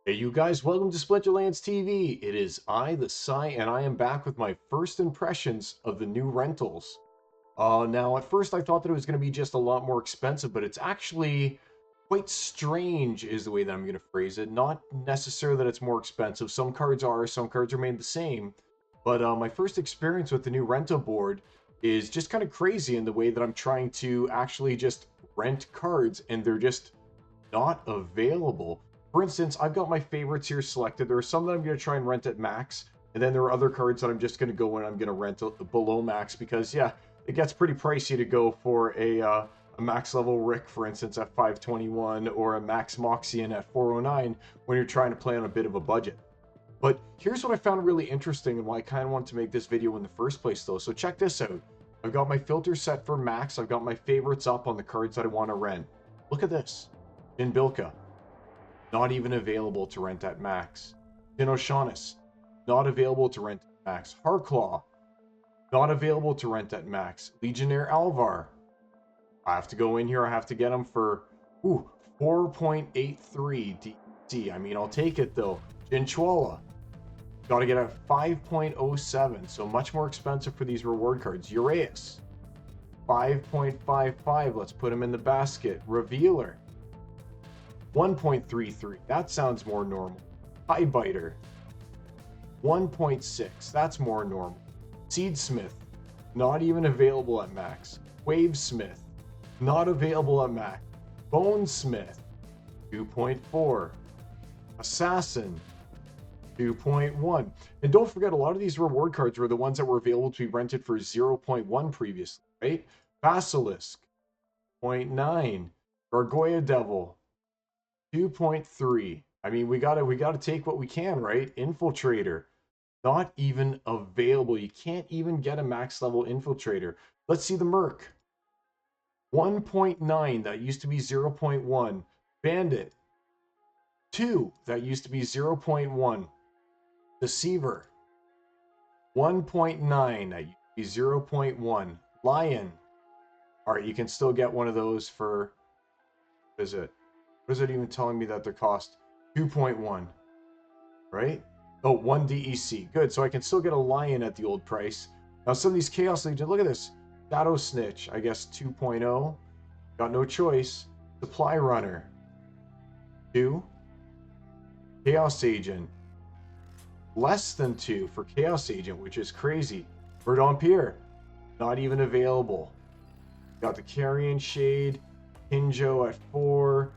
Hey, you guys, welcome to Splinterlands TV. It is I, the Psy, and I am back with my first impressions of the new rentals. Now, at first I thought that it was going to be just a lot more expensive, but it's actually quite strange, is the way that I'm going to phrase it. Not necessarily that it's more expensive. Some cards remain the same. But my first experience with the new rental board is just kind of crazy in the way that I'm trying to actually just rent cards, and they're just not available. For instance, I've got my favorites here selected. There are some that I'm going to try and rent at max, and then there are other cards that I'm just going to go in and I'm going to rent below max because, yeah, it gets pretty pricey to go for a max level Rick, for instance, at 521 or a max Moxian at 409 when you're trying to play on a bit of a budget. But here's what I found really interesting and why I kind of wanted to make this video in the first place, though. So check this out. I've got my filter set for max. I've got my favorites up on the cards that I want to rent. Look at this. Bilka, not even available to rent at max. O'Shaughnessy, not available to rent at max. Harclaw, not available to rent at max. Legionnaire Alvar, I have to go in here. I have to get him for 4.83 DEC. I mean, I'll take it though. Jinchwala, got to get a 5.07, so much more expensive for these reward cards. Uraeus, 5.55. Let's put him in the basket. Revealer, 1.33. That sounds more normal. Highbiter, 1.6. That's more normal. Seedsmith, not even available at max. Wavesmith, not available at max. Bonesmith, 2.4. Assassin, 2.1. And don't forget, a lot of these reward cards were the ones that were available to be rented for 0.1 previously, right? Basilisk, 0.9. Gargoyle Devil, 2.3. I mean, we gotta take what we can, right? Infiltrator, not even available. You can't even get a max level infiltrator. Let's see the Merc. 1.9. That used to be 0.1. Bandit, 2. That used to be 0.1. Deceiver, 1.9. That used to be 0.1. Lion. All right, you can still get one of those for, what is it? What is it even telling me that their cost? 2.1, right? Oh, 1 DEC. Good, so I can still get a Lion at the old price. Now, some of these Chaos Legion, look at this. Shadow Snitch, I guess 2.0. Got no choice. Supply Runner, 2. Chaos Agent, less than 2 for Chaos Agent, which is crazy. Verdompier, not even available. Got the Carrion Shade, Hinjo at 4.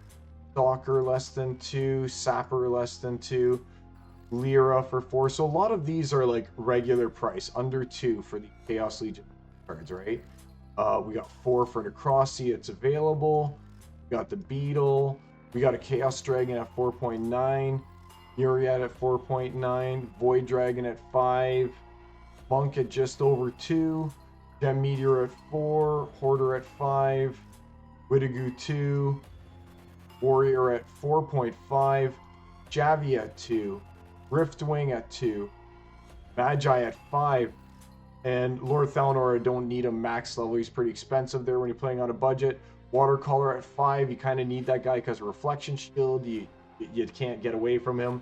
Stalker less than 2, Sapper less than 2, Lyra for 4. So a lot of these are like regular price, under 2 for the Chaos Legion cards, right? We got 4 for Necrosi, it's available. We got the Beetle. We got a Chaos Dragon at 4.9, Myriad at 4.9, Void Dragon at 5, Monk at just over 2, Gem Meteor at 4, Hoarder at 5, Wittigu 2, Warrior at 4.5, Javi at 2, Riftwing at 2, Magi at 5, and Lord Thalnor, I don't need a max level. He's pretty expensive there when you're playing on a budget. Watercolor at 5, you kind of need that guy because of Reflection Shield. You can't get away from him.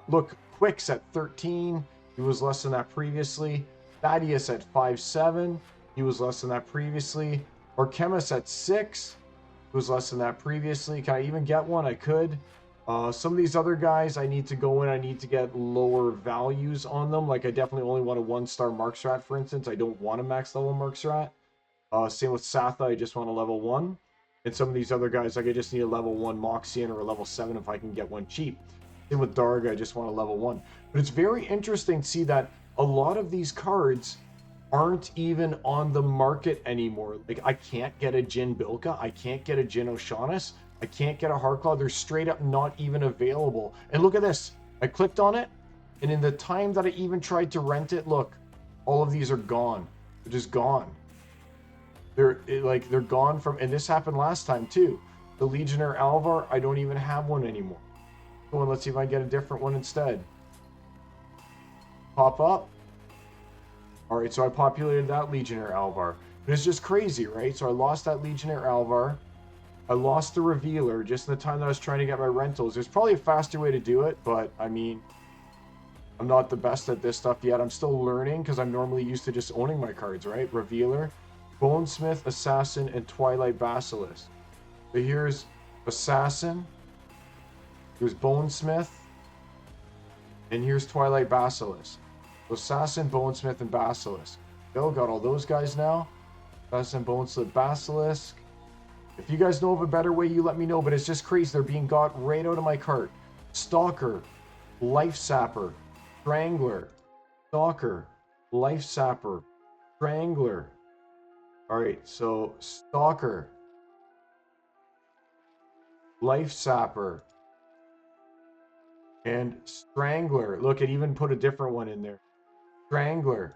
Look, Quicks at 13, he was less than that previously. Thaddeus at 5.7, he was less than that previously. Archemis at 6, was less than that previously. Can I even get one? I could. Some of these other guys, I need to go in. I need to get lower values on them. Like, I definitely only want a 1-star Markstrat, for instance. I don't want a max level Markstrat. Same with Satha. I just want a level 1. And some of these other guys, like, I just need a level 1 Moxian or a level 7 if I can get one cheap. Same with Darga. I just want a level 1. But it's very interesting to see that a lot of these cards aren't even on the market anymore. Like, I can't get a Jin Bilka, I can't get a Jin O'Shaughnessy, I can't get a Harclaw. They're straight up not even available. And look at this. I clicked on it, and in the time that I even tried to rent it, look, all of these are gone. They're just gone. They're gone from, and this happened last time too. The Legionnaire Alvar, I don't even have one anymore. So let's see if I get a different one instead. Pop up. All right, so I populated that Legionnaire Alvar. But it's just crazy, right? So I lost that Legionnaire Alvar. I lost the revealer just in the time that I was trying to get my rentals. There's probably a faster way to do it, but I mean, I'm not the best at this stuff yet. I'm still learning because I'm normally used to just owning my cards, right? Revealer, Bonesmith, Assassin, and Twilight Basilisk. So here's Assassin, here's Bonesmith, and here's Twilight Basilisk. So Assassin, Bonesmith, and Basilisk. Go, got all those guys now. Assassin, Bonesmith, Basilisk. If you guys know of a better way, you let me know, but it's just crazy. They're being got right out of my cart. Stalker, Life Sapper, Strangler, Stalker, Life Sapper, Strangler. Alright, so Stalker, Life Sapper, and Strangler. Look, it even put a different one in there. Strangler.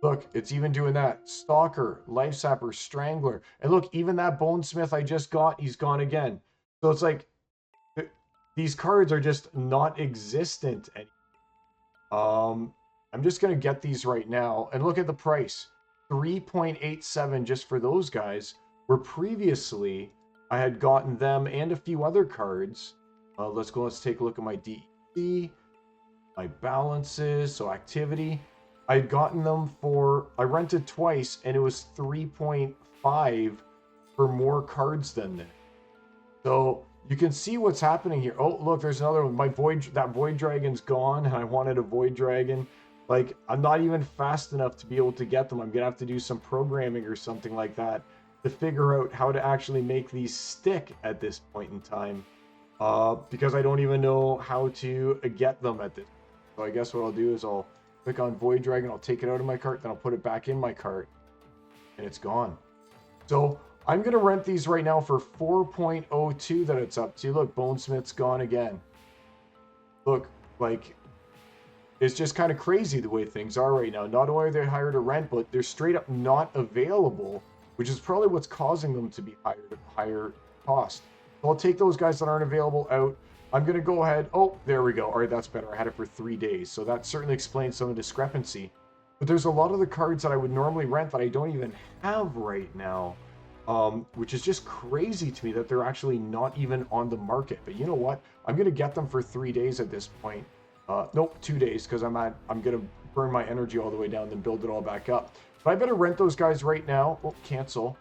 Look, it's even doing that. Stalker, Life Sapper, Strangler. And look, even that Bonesmith I just got, he's gone again. So it's like, these cards are just not existent anymore. I'm just going to get these right now. And look at the price. 3.87 just for those guys. Where previously, I had gotten them and a few other cards. Let's take a look at my DEC. My balances, so activity. I'd gotten them for, I rented twice, and it was 3.5 for more cards than this. So you can see what's happening here. Oh, look, there's another one. That Void Dragon's gone, and I wanted a Void Dragon. Like, I'm not even fast enough to be able to get them. I'm gonna have to do some programming or something like that to figure out how to actually make these stick at this point in time. Because I don't even know how to get them at this. So I guess what I'll do is I'll click on Void Dragon, I'll take it out of my cart, then I'll put it back in my cart, and it's gone. So I'm going to rent these right now for 4.02 that it's up to. Look, Bonesmith's gone again. Look, like, it's just kind of crazy the way things are right now. Not only are they higher to rent, but they're straight up not available, which is probably what's causing them to be higher cost. So I'll take those guys that aren't available out. I'm going to go ahead. Oh, there we go. All right, that's better. I had it for 3 days. So that certainly explains some of the discrepancy. But there's a lot of the cards that I would normally rent that I don't even have right now, which is just crazy to me that they're actually not even on the market. But you know what? I'm going to get them for 3 days at this point. Nope, 2 days, because I'm going to burn my energy all the way down, then build it all back up. But I better rent those guys right now. Oh, cancel.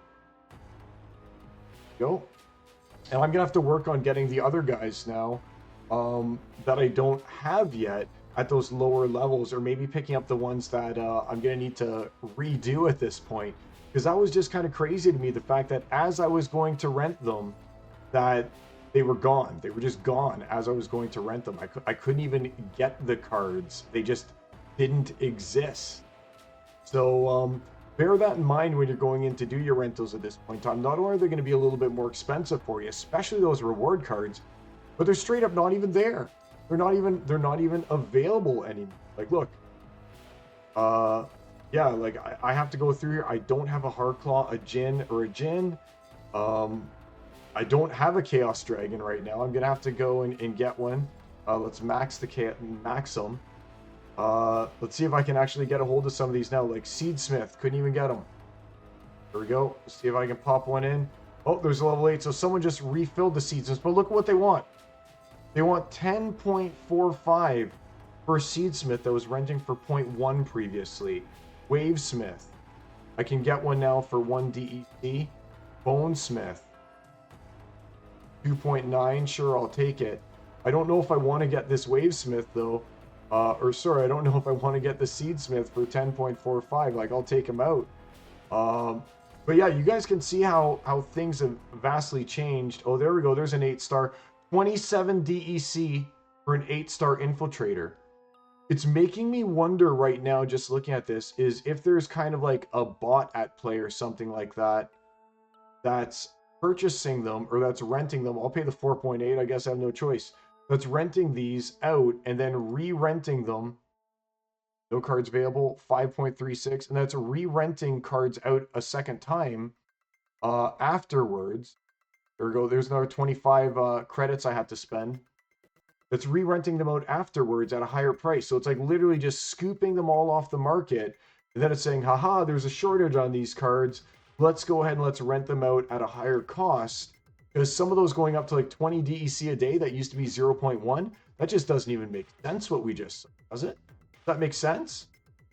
Go. And I'm going to have to work on getting the other guys now that I don't have yet at those lower levels, or maybe picking up the ones that I'm going to need to redo at this point. Because that was just kind of crazy to me, the fact that as I was going to rent them, that they were gone. They were just gone as I was going to rent them. I couldn't even get the cards. They just didn't exist. So bear that in mind when you're going in to do your rentals at this point in time. Not only are they going to be a little bit more expensive for you, especially those reward cards, but they're straight up not even there. They're not even available anymore. Like, look, yeah, like I have to go through here. I don't have a Hardclaw, a Djinn, or a Djinn. I don't have a Chaos Dragon right now. I'm gonna have to go and get one. Let's max them. Let's see if I can actually get a hold of some of these now. Like Seedsmith, couldn't even get them. There we go. Let's see if I can pop one in. Oh, there's a level 8. So someone just refilled the Seedsmith. But look at what they want. They want 10.45 for Seedsmith that was renting for 0.1 previously. Wavesmith. I can get one now for 1 DEC. Bonesmith. 2.9. Sure, I'll take it. I don't know if I want to get this Wavesmith though. I don't know if I want to get the Seedsmith for 10.45. Like, I'll take him out. But yeah, you guys can see how things have vastly changed. Oh, there we go. There's an 8-star. 27 DEC for an 8-star Infiltrator. It's making me wonder right now, just looking at this, is if there's kind of like a bot at play or something like that that's purchasing them or that's renting them. I'll pay the 4.8. I guess I have no choice. That's renting these out and then re-renting them. No cards available, 5.36. And that's re-renting cards out a second time afterwards. There we go. There's another 25 credits I have to spend. That's re-renting them out afterwards at a higher price. So it's like literally just scooping them all off the market. And then it's saying, haha, there's a shortage on these cards. let's go ahead and let's rent them out at a higher cost, because some of those going up to like 20 DEC a day that used to be 0.1, that just doesn't even make sense what we just saw, does it? Does that make sense?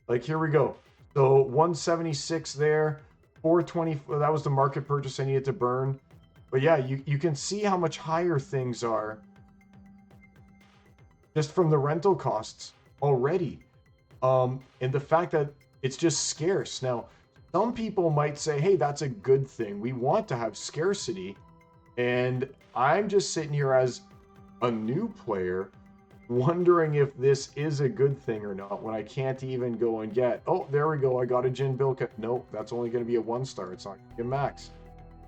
Like, here we go. So 176 there, 420, that was the market purchase I needed to burn. But yeah, you can see how much higher things are just from the rental costs already. And the fact that it's just scarce. Now, some people might say, hey, that's a good thing. We want to have scarcity. And I'm just sitting here as a new player wondering if this is a good thing or not when I can't even go and get, oh, there we go, I got a Jin Bilka. Nope, that's only going to be a 1-star. It's not going to be a max.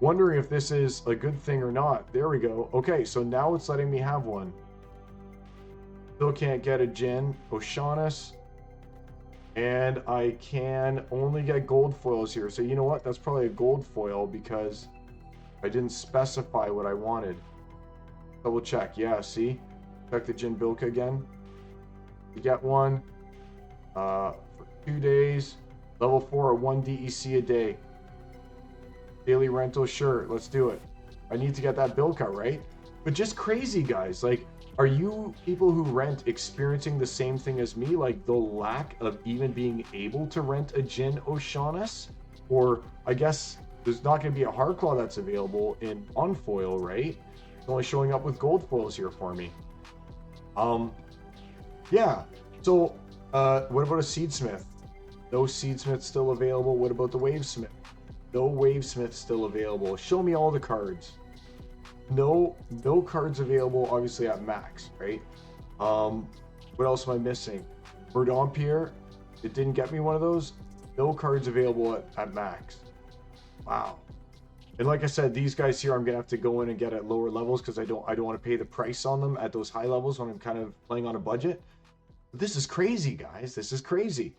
Wondering if this is a good thing or not. There we go. Okay, so now it's letting me have one. Still can't get a Jin Oceanus. And I can only get gold foils here. So you know what? That's probably a gold foil because I didn't specify what I wanted. Double check. Yeah, see? Check the Jin Bilka again. You get one for 2 days. Level 4 or 1 DEC a day. Daily rental, sure. Let's do it. I need to get that Bilka, right? But just crazy, guys. Like, are you people who rent experiencing the same thing as me? Like the lack of even being able to rent a Jin Oceanus? Or I guess there's not going to be a hard claw that's available in on-foil, right? It's only showing up with gold foils here for me. Yeah. So, what about a Seedsmith? No Seedsmith still available. What about the Wavesmith? No Wavesmith still available. Show me all the cards. No cards available, obviously at max, right? What else am I missing? Verdampier, it didn't get me one of those. No cards available at max. Wow. And like I said, these guys here, I'm gonna have to go in and get at lower levels because I don't want to pay the price on them at those high levels when I'm kind of playing on a budget. But this is crazy, guys. This is crazy.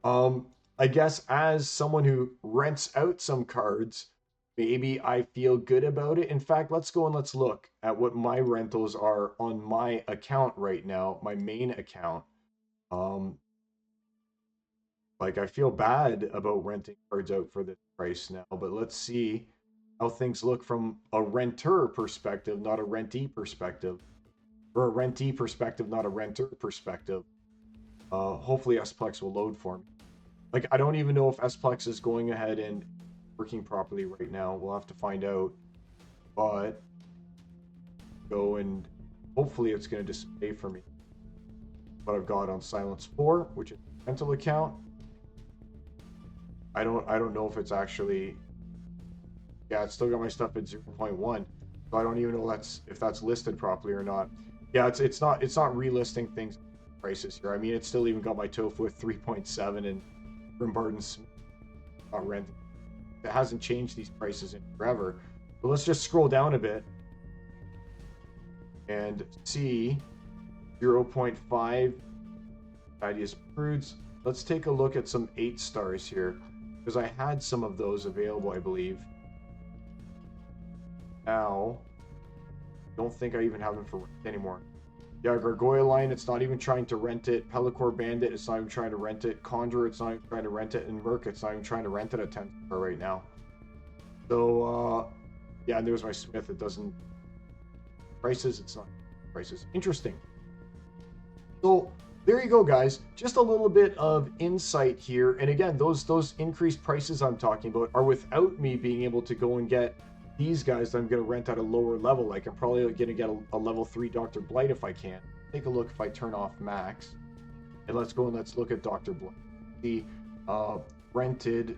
I guess as someone who rents out some cards, maybe I feel good about it. In fact, let's go and let's look at what my rentals are on my account right now, my main account. Like I feel bad about renting cards out for this price now, but let's see how things look from a renter perspective, not a rentee perspective. Or a rentee perspective, not a renter perspective. Hopefully SPLEX will load for me. Like, I don't even know if SPLEX is going ahead and working properly right now. We'll have to find out. But go and hopefully it's going to display for me what I've got on Silence 4, which is a rental account. I don't know if it's actually, yeah, it's still got my stuff at 0.1. So I don't even know if that's listed properly or not. Yeah, it's not relisting things prices here. I mean, it's still even got my tofu at 3.7 and Grimbarden's not renting. It hasn't changed these prices in forever. But let's just scroll down a bit and see 0.5 Ideas Prudes. Let's take a look at some 8 stars here because I had some of those available, I believe. Now, don't think I even have them for rent anymore. Yeah, Gargoyle Line, it's not even trying to rent it. Pellicor Bandit, it's not even trying to rent it. Conjurer, it's not even trying to rent it. And Merc, it's not even trying to rent it at 10 star right now. So, yeah, and there's my Smith. It doesn't... Prices, it's not... Prices. Interesting. So, there you go, guys. Just a little bit of insight here. And again, those increased prices I'm talking about are without me being able to go and get these guys that I'm going to rent at a lower level. Like, I'm probably going to get a level 3 Dr. Blight if I can. Take a look if I turn off max. And let's go and let's look at Dr. Blight. The rented,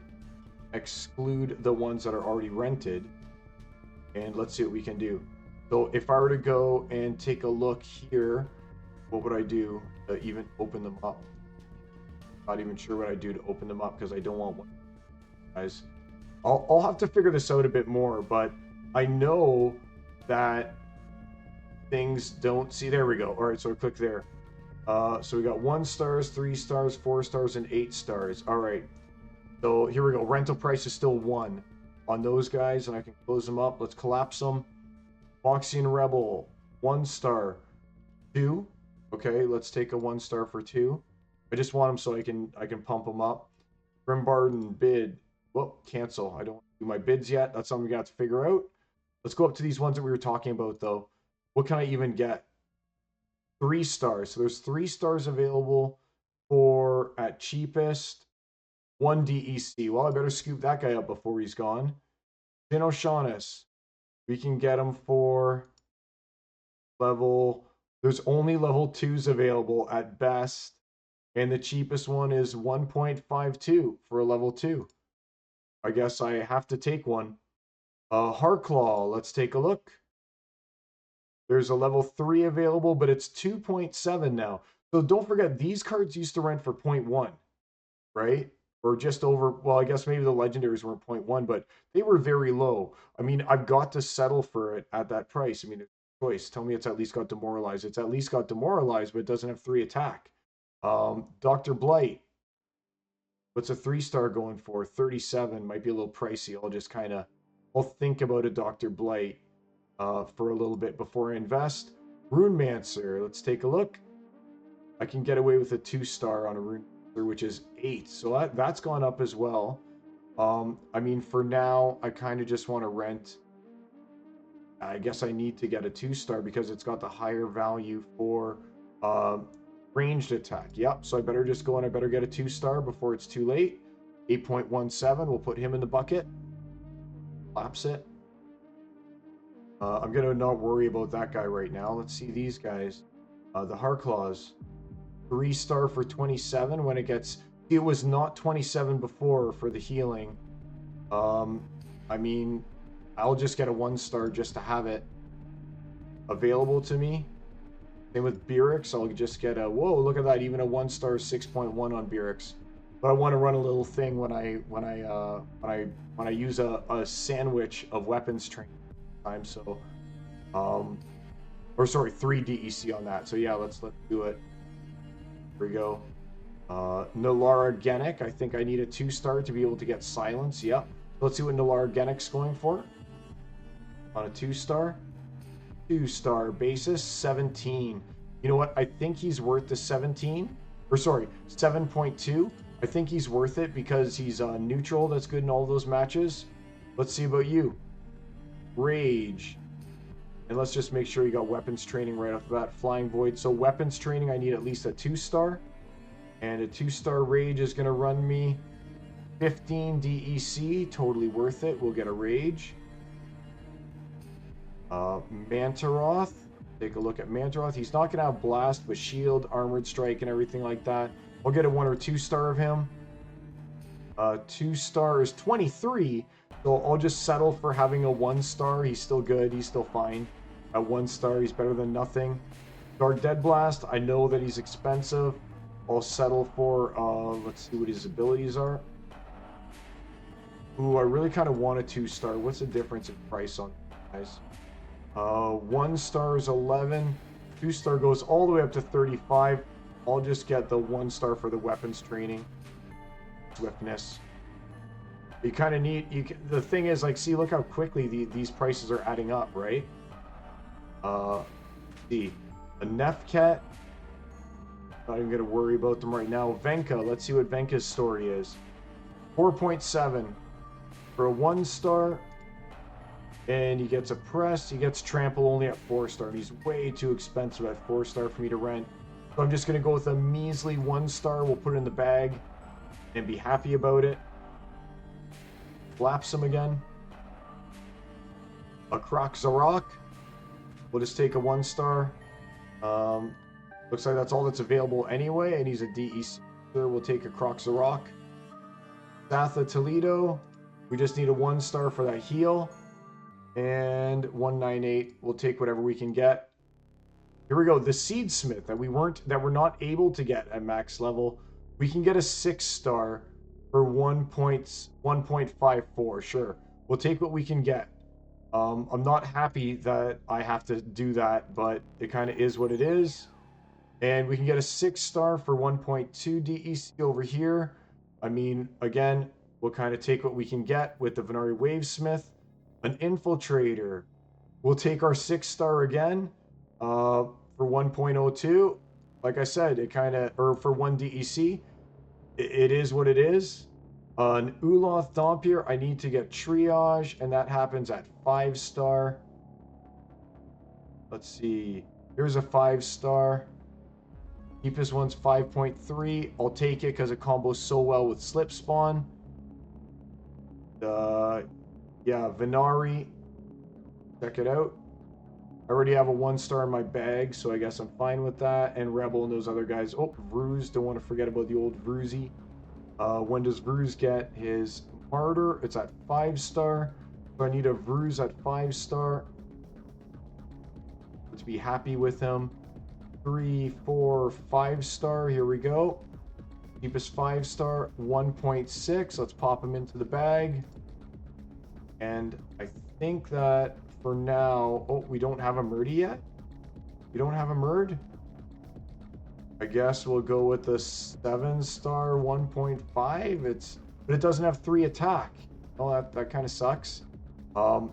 exclude the ones that are already rented. And let's see what we can do. So if I were to go and take a look here, what would I do to even open them up? Not even sure what I do to open them up because I don't want one. Guys, I'll have to figure this out a bit more, but I know that things don't see. There we go. All right, so I click there. So we got 1 stars, 3 stars, 4 stars, and 8 stars. All right. So here we go. Rental price is still 1 on those guys, and I can close them up. Let's collapse them. Moxian Rebel, 1 star, 2. Okay, let's take a 1 star for 2. I just want them so I can pump them up. Grimbarden bid Well, cancel. I don't do my bids yet. That's something we got to figure out. Let's go up to these ones that we were talking about, though. What can I even get? 3 stars. So there's 3 stars available for at cheapest 1 DEC. Well, I better scoop that guy up before he's gone. Finn O'Shaughnessy. We can get him for level. There's only level 2s available at best. And the cheapest one is 1.52 for a level 2. I guess I have to take one. Harklaw, let's take a look. There's a level 3 available, but it's 2.7 now. So don't forget, these cards used to rent for 0.1, right? Or just over, well, I guess maybe the legendaries were 0.1, but they were very low. I mean, I've got to settle for it at that price. I mean, it's a choice. Tell me it's at least got demoralized. It's at least got demoralized, but it doesn't have 3 attack. Dr. Blight. What's a 3-star going for? 37. Might be a little pricey. I'll think about a Dr. Blight for a little bit before I invest. Runemancer. Let's take a look. I can get away with a 2-star on a Runemancer, which is 8. So that's gone up as well. I mean, for now, I kind of just want to rent. I guess I need to get a 2-star because it's got the higher value for ranged attack. Yep, so I better just go and I better get a 2-star before it's too late. 8.17, we'll put him in the bucket. Collapse it. I'm going to not worry about that guy right now. Let's see these guys. The Harklaws. 3-star for 27 when it gets... It was not 27 before for the healing. I mean, I'll just get a 1-star just to have it available to me. Same with Beerix, I'll just get a, whoa, look at that, even a 1-star 6.1 on Beerix. But I want to run a little thing when I use a sandwich of weapons training time. So, or sorry, 3 DEC on that. So yeah, let's do it. Here we go. Nalara Genic, I think I need a 2-star to be able to get silence. Yep. Let's see what Nalara Genic's going for. On a 2-star. 2-star basis, 17. You know what? I think he's worth the 17. Or sorry, 7.2. I think he's worth it because he's neutral. That's good in all those matches. Let's see about you. Rage. And let's just make sure you got weapons training right off the bat. Flying Void. So weapons training, I need at least a 2-star. And a 2-star Rage is going to run me 15 DEC. Totally worth it. We'll get a Rage. Mantaroth. Take a look at Mantaroth. He's not going to have Blast, but Shield, Armored Strike, and everything like that. I'll get a 1 or 2-star of him. 2-star is 23. So I'll just settle for having a 1-star. He's still good. He's still fine. At 1-star, he's better than nothing. Dark Dead Blast. I know that he's expensive. I'll settle for, let's see what his abilities are. Ooh, I really kind of want a 2-star. What's the difference in price on guys? 1-star is 11. 2-star goes all the way up to 35. I'll just get the 1-star for the weapons training. Swiftness. You kind of need... the thing is, like, see, look how quickly these prices are adding up, right? See. A Nefket. Not even going to worry about them right now. Venka. Let's see what Venka's story is. 4.7. For a 1-star... And he gets oppressed. He gets trample only at 4-star. He's way too expensive at 4-star for me to rent. So I'm just going to go with a measly 1-star. We'll put it in the bag and be happy about it. Lapse him again. A Croc Zarok. We'll just take a 1-star. Looks like that's all that's available anyway. And he's a DEC. We'll take a Croc Zarok. Satha Toledo. We just need a 1-star for that heal. And 198. We'll take whatever we can get. Here we go. The Seedsmith that we're not able to get at max level. We can get a 6-star for 1.54. Sure. We'll take what we can get. I'm not happy that I have to do that, but it kind of is what it is. And we can get a 6-star for 1.2 DEC over here. I mean, again, we'll kind of take what we can get with the Venari Wavesmith. An Infiltrator. We'll take our 6-star again for 1.02. Like I said, it kind of, or for 1 DEC. It is what it is. An Uloth Dompier, I need to get triage, and that happens at 5-star. Let's see. Here's a 5-star. Deepest one's 5.3. I'll take it because it combos so well with Slip Spawn. Yeah, Venari. Check it out. I already have a 1-star in my bag, so I guess I'm fine with that. And Rebel and those other guys. Oh, Vruz. Don't want to forget about the old Vruzy. When does Vruz get his Martyr? It's at 5-star. So I need a Vruz at 5-star. Let's be happy with him. 3, 4, 5-star. Here we go. Deepest 5-star, 1.6. Let's pop him into the bag. And I think that for now... Oh, we don't have a Murdy yet? We don't have a Murd? I guess we'll go with the 7-star, 1.5. But it doesn't have 3 attack. Oh, that kind of sucks. But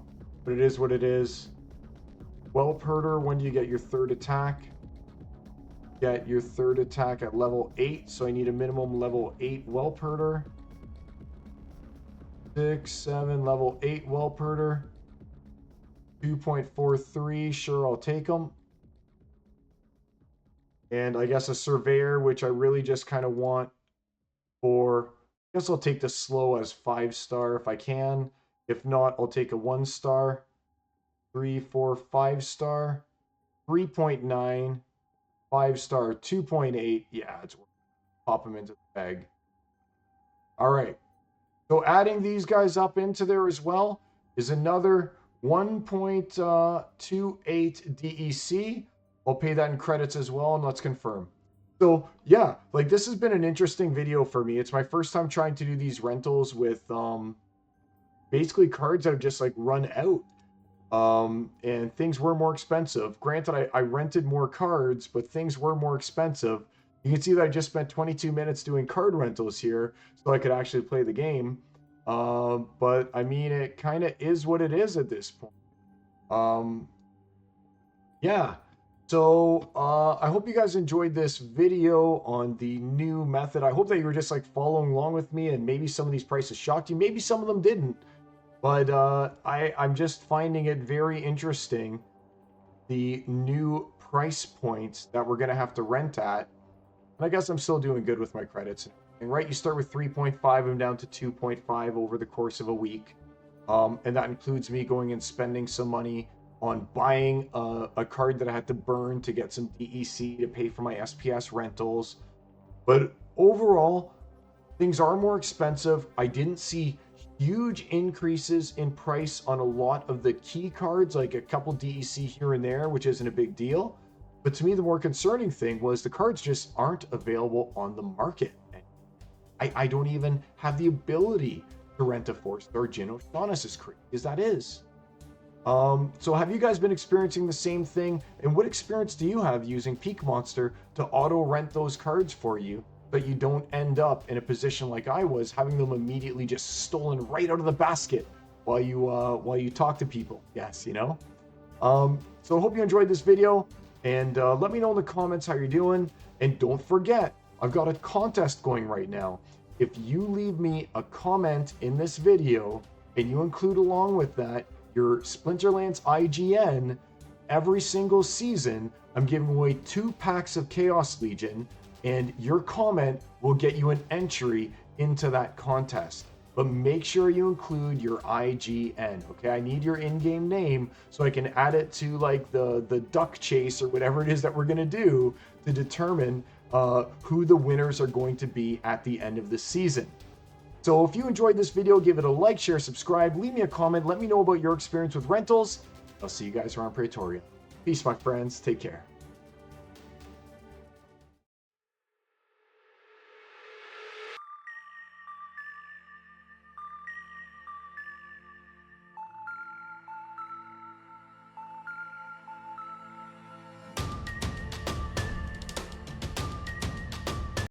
it is what it is. Whelp Herder, when do you get your 3rd attack? Get your 3rd attack at level 8, so I need a minimum level 8 Whelp Herder. 6, 7, level 8 Whelp Herder. 2.43, sure, I'll take them. And I guess a Surveyor, which I really just kind of want for... I guess I'll take the slow as 5-star if I can. If not, I'll take a 1-star. 3, 4, 5-star. 3.9. 5-star, 2.8. Yeah, it's worth it. Pop them into the bag. All right. So adding these guys up into there as well is another 1.28 DEC. I'll pay that in credits as well, and let's confirm. So yeah, like this has been an interesting video for me. It's my first time trying to do these rentals with basically cards that have just like run out. And things were more expensive. Granted, I rented more cards, but things were more expensive. You can see that I just spent 22 minutes doing card rentals here so I could actually play the game. But I mean, it kind of is what it is at this point. Yeah. So I hope you guys enjoyed this video on the new method. I hope that you were just like following along with me, and maybe some of these prices shocked you. Maybe some of them didn't. But I'm just finding it very interesting, the new price points that we're going to have to rent at. And I guess I'm still doing good with my credits. And right, you start with 3.5 and down to 2.5 over the course of a week. And that includes me going and spending some money on buying a card that I had to burn to get some DEC to pay for my SPS rentals. But overall, things are more expensive. I didn't see huge increases in price on a lot of the key cards, like a couple DEC here and there, which isn't a big deal. But to me, the more concerning thing was the cards just aren't available on the market. I don't even have the ability to rent a 4-star Jin O'Shaughnessy, as crazy as that is. So have you guys been experiencing the same thing? And what experience do you have using Peak Monster to auto rent those cards for you, but you don't end up in a position like I was, having them immediately just stolen right out of the basket while you talk to people? Yes, you know. So I hope you enjoyed this video, and let me know in the comments how you're doing. And don't forget, I've got a contest going right now. If you leave me a comment in this video and you include along with that your Splinterlands IGN, every single season I'm giving away 2 packs of Chaos Legion, and your comment will get you an entry into that contest. But make sure you include your IGN, okay? I need your in-game name so I can add it to like the duck chase or whatever it is that we're gonna do to determine who the winners are going to be at the end of the season. So if you enjoyed this video, give it a like, share, subscribe, leave me a comment, let me know about your experience with rentals. I'll see you guys around Praetoria. Peace, my friends. Take care.